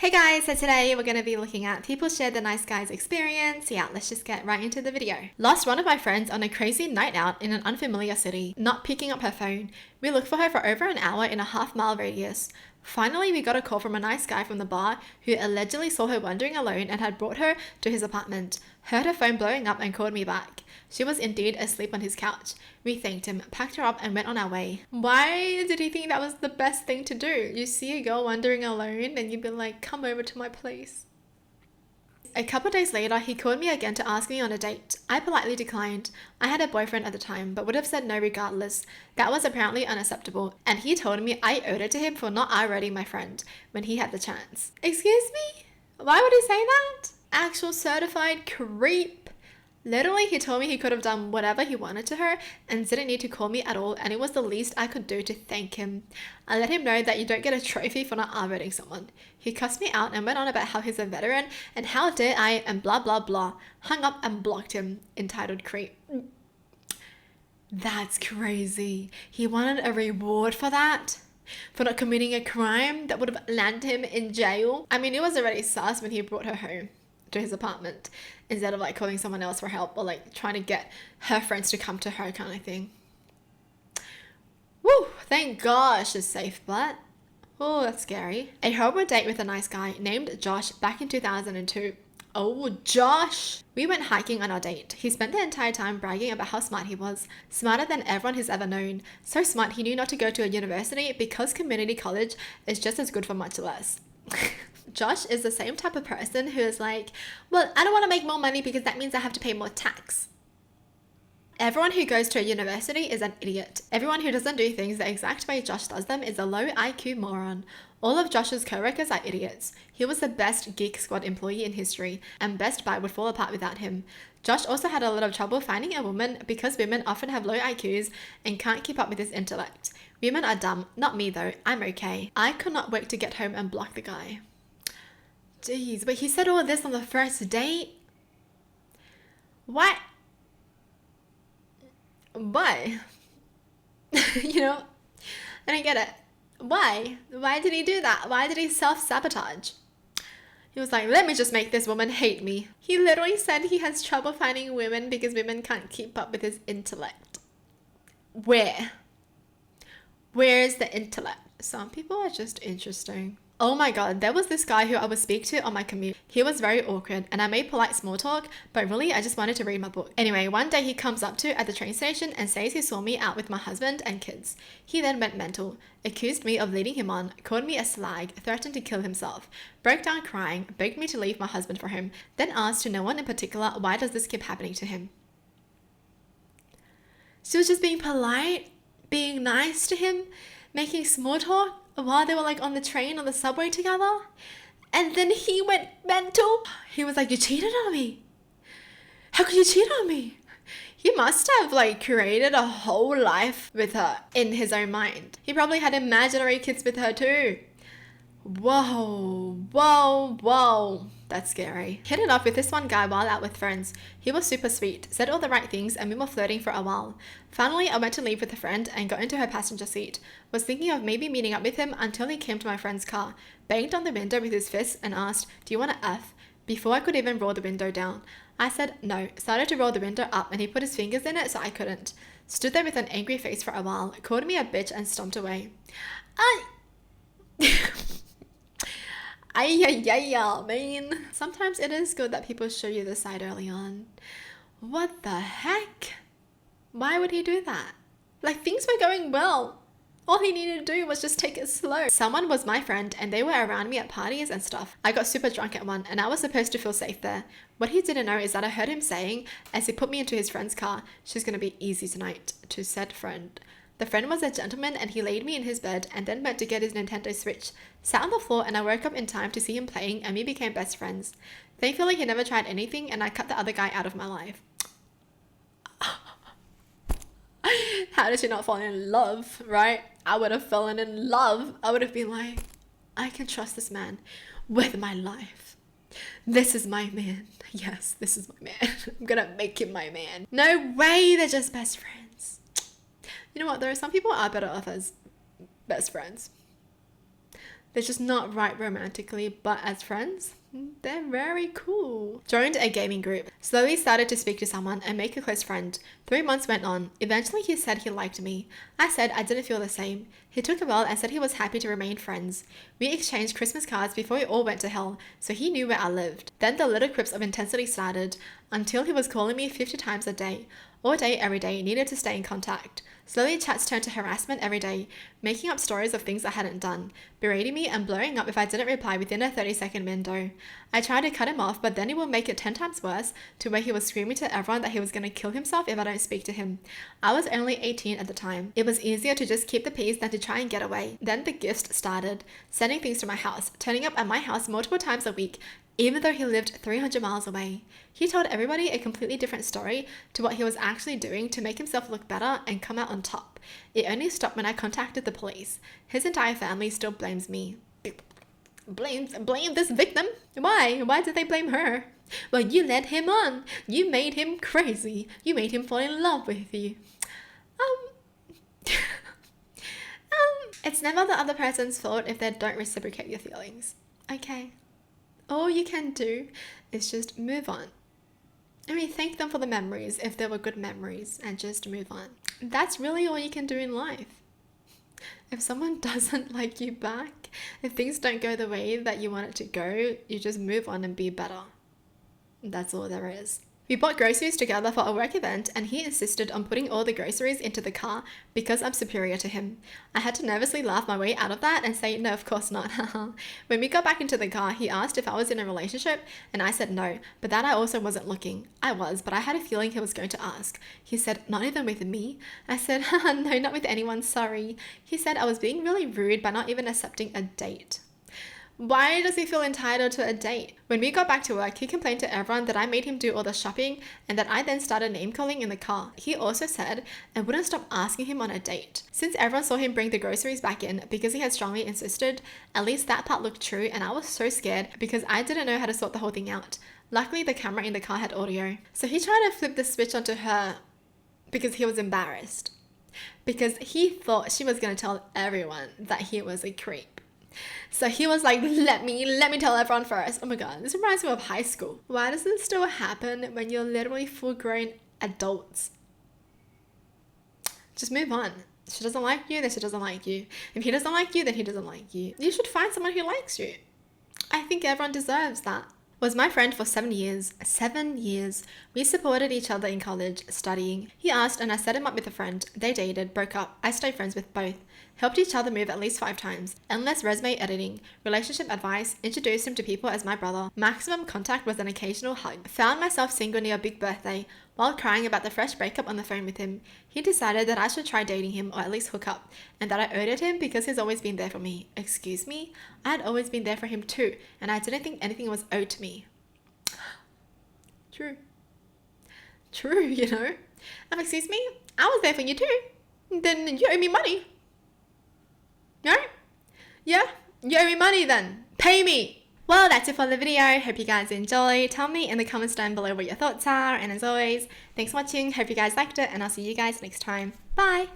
Hey guys, so today we're going to be looking at people share the nice guys experience. Yeah, let's just get right into the video. Lost one of my friends on a crazy night out in an unfamiliar city, not picking up her phone. We looked for her for over an hour in a half-mile radius. Finally, we got a call from a nice guy from the bar who allegedly saw her wandering alone and had brought her to his apartment. Heard her phone blowing up and called me back. She was indeed asleep on his couch. We thanked him, packed her up and went on our way. Why did he think that was the best thing to do? You see a girl wandering alone and you'd be like, come over to my place. A couple days later, he called me again to ask me on a date. I politely declined. I had a boyfriend at the time, but would have said no regardless. That was apparently unacceptable, and he told me I owed it to him for not outrighting my friend when he had the chance. Excuse me? Why would he say that? Actual certified creep. Literally, he told me he could have done whatever he wanted to her and didn't need to call me at all, and it was the least I could do to thank him. I let him know that you don't get a trophy for not outrighting someone. He cussed me out and went on about how he's a veteran and how dare I and blah blah blah. Hung up and blocked him. Entitled creep. That's crazy. He wanted a reward for that? For not committing a crime that would have landed him in jail? I mean, it was already sus when he brought her home to his apartment instead of like calling someone else for help or like trying to get her friends to come to her kind of thing. Woo, thank gosh she's safe, but oh, that's scary. A horrible date with a nice guy named Josh back in 2002. Oh, Josh! We went hiking on our date. He spent the entire time bragging about how smart he was. Smarter than everyone he's ever known. So smart he knew not to go to a university because community college is just as good for much less. Josh is the same type of person who is like, well, I don't want to make more money because that means I have to pay more tax. Everyone who goes to a university is an idiot. Everyone who doesn't do things the exact way Josh does them is a low IQ moron. All of Josh's co-workers are idiots. He was the best Geek Squad employee in history, and Best Buy would fall apart without him. Josh also had a lot of trouble finding a woman because women often have low IQs and can't keep up with his intellect. Women are dumb. Not me though. I'm okay. I could not wait to get home and block the guy. Jeez, but he said all this on the first date? What? Why? You know, I don't get it. Why? Why did he do that? Why did he self-sabotage? He was like, let me just make this woman hate me. He literally said he has trouble finding women because women can't keep up with his intellect. Where? Where's the intellect? Some people are just interesting. Oh my god, there was this guy who I would speak to on my commute. He was very awkward and I made polite small talk, but really I just wanted to read my book. Anyway, one day he comes up to at the train station and says he saw me out with my husband and kids. He then went mental, accused me of leading him on, called me a slag, threatened to kill himself, broke down crying, begged me to leave my husband for him, then asked to no one in particular why does this keep happening to him. She was just being polite, being nice to him, making small talk while they were like on the train, on the subway together. And then he went mental. He was like, you cheated on me. How could you cheat on me? He must have like created a whole life with her in his own mind. He probably had imaginary kids with her too. Whoa, whoa, whoa. That's scary. Hit it off with this one guy while out with friends. He was super sweet, said all the right things, and we were flirting for a while. Finally, I went to leave with a friend and got into her passenger seat. Was thinking of maybe meeting up with him until he came to my friend's car, banged on the window with his fist and asked, do you want to F? Before I could even roll the window down. I said no, started to roll the window up and he put his fingers in it so I couldn't. Stood there with an angry face for a while, called me a bitch and stomped away. Man. Sometimes it is good that people show you the side early on. What the heck? Why would he do that? Like, things were going well. All he needed to do was just take it slow. Someone was my friend and they were around me at parties and stuff. I got super drunk at one and I was supposed to feel safe there. What he didn't know is that I heard him saying, as he put me into his friend's car, she's gonna be easy tonight, to said friend. The friend was a gentleman and he laid me in his bed and then went to get his Nintendo Switch. Sat on the floor and I woke up in time to see him playing and we became best friends. Thankfully he never tried anything and I cut the other guy out of my life. How did she not fall in love, right? I would have fallen in love. I would have been like, I can trust this man with my life. This is my man. Yes, this is my man. I'm gonna make him my man. No way, they're just best friends. You know what, though? Some people are better off as best friends. They're just not right romantically, but as friends, they're very cool. Joined a gaming group. Slowly started to speak to someone and make a close friend. 3 months went on. Eventually he said he liked me. I said I didn't feel the same. He took a while and said he was happy to remain friends. We exchanged Christmas cards before we all went to hell, so he knew where I lived. Then the little quips of intensity started, until he was calling me 50 times a day. All day, every day, needed to stay in contact. Slowly chats turned to harassment every day, making up stories of things I hadn't done, berating me and blowing up if I didn't reply within a 30-second window. I tried to cut him off, but then he would make it 10 times worse, to where he was screaming to everyone that he was going to kill himself if I don't speak to him. I was only 18 at the time. It was easier to just keep the peace than to try and get away. Then the gifts started, sending things to my house, turning up at my house multiple times a week, even though he lived 300 miles away. He told everybody a completely different story to what he was actually doing to make himself look better and come out on top. It only stopped when I contacted the police. His entire family still blames me. Blame this victim? Why? Why did they blame her? Well, you led him on. You made him crazy. You made him fall in love with you. It's never the other person's fault if they don't reciprocate your feelings. Okay? All you can do is just move on. I mean, thank them for the memories if they were good memories, and just move on. That's really all you can do in life. If someone doesn't like you back, if things don't go the way that you want it to go, you just move on and be better. That's all there is. We bought groceries together for a work event, and he insisted on putting all the groceries into the car because I'm superior to him. I had to nervously laugh my way out of that and say, no, of course not. When we got back into the car, he asked if I was in a relationship, and I said no, but that I also wasn't looking. I was, but I had a feeling he was going to ask. He said, not even with me? I said, no, not with anyone, sorry. He said I was being really rude by not even accepting a date. Why does he feel entitled to a date? When we got back to work, he complained to everyone that I made him do all the shopping and that I then started name-calling in the car. He also said I wouldn't stop asking him on a date. Since everyone saw him bring the groceries back in because he had strongly insisted, at least that part looked true, and I was so scared because I didn't know how to sort the whole thing out. Luckily, the camera in the car had audio. So he tried to flip the switch onto her because he was embarrassed. Because he thought she was going to tell everyone that he was a creep. So he was like, let me tell everyone first. Oh my god, this reminds me of high school. Why does this still happen when you're literally full-grown adults? Just move on. She doesn't like you, then she doesn't like you. If he doesn't like you, then he doesn't like you. You should find someone who likes you. I think everyone deserves that. Was my friend for 7 years. 7 years. We supported each other in college, studying. He asked and I set him up with a friend. They dated, broke up. I stayed friends with both. Helped each other move at least 5 times. Endless resume editing. Relationship advice. Introduced him to people as my brother. Maximum contact was an occasional hug. Found myself single near a big birthday. While crying about the fresh breakup on the phone with him, he decided that I should try dating him or at least hook up, and that I owed it him because he's always been there for me. Excuse me? I had always been there for him too, and I didn't think anything was owed to me. True. True, you know? Excuse me? I was there for you too. Then you owe me money. No? Yeah? You owe me money then. Pay me! Well, that's it for the video. Hope you guys enjoyed. Tell me in the comments down below what your thoughts are. And as always, thanks for watching. Hope you guys liked it. And I'll see you guys next time. Bye!